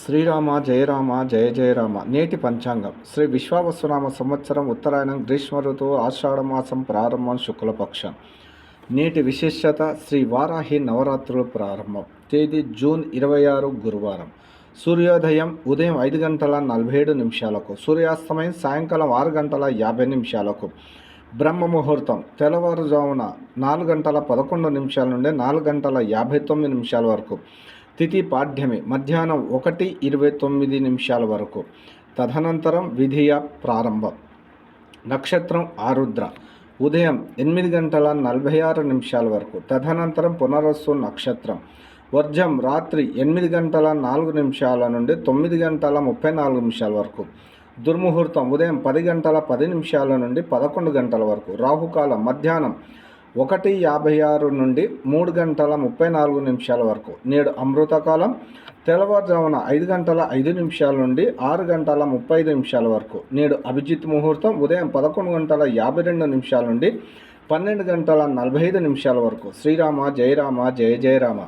శ్రీరామ జయ రామ జయ జయ రామ. నేటి పంచాంగం శ్రీ విశ్వావసునామ సంవత్సరం ఉత్తరాయణం గ్రీష్మ ఋతువు ఆషాఢమాసం ప్రారంభం శుక్లపక్షం. నేటి విశేషత శ్రీ వారాహి నవరాత్రులు ప్రారంభం. తేదీ జూన్ 26 గురువారం. సూర్యోదయం ఉదయం 5:47, సూర్యాస్తమయం సాయంకాలం 6:50. బ్రహ్మ ముహూర్తం తెల్లవారుజామున 4:11 నుండి 4:59 వరకు. తిథి పాడ్యమి మధ్యాహ్నం 1:29 వరకు. తదనంతరం విధియ ప్రారంభం. నక్షత్రం ఆరుద్ర ఉదయం 8:46 వరకు. తదనంతరం పునరస్సు నక్షత్రం. వర్జం రాత్రి 8:04 నుండి 9:34 వరకు. దుర్ముహూర్తం ఉదయం 10:10 నుండి 11 వరకు. రాహుకాలం మధ్యాహ్నం 1:56 నుండి 3:34 వరకు. నేడు అమృతకాలం తెల్లవారుజామున 5:05 నుండి 6:35 వరకు. నేడు అభిజిత్ ముహూర్తం ఉదయం 11:52 నుండి 12:45 వరకు. శ్రీరామ జయ రామ జయ జయ రామ.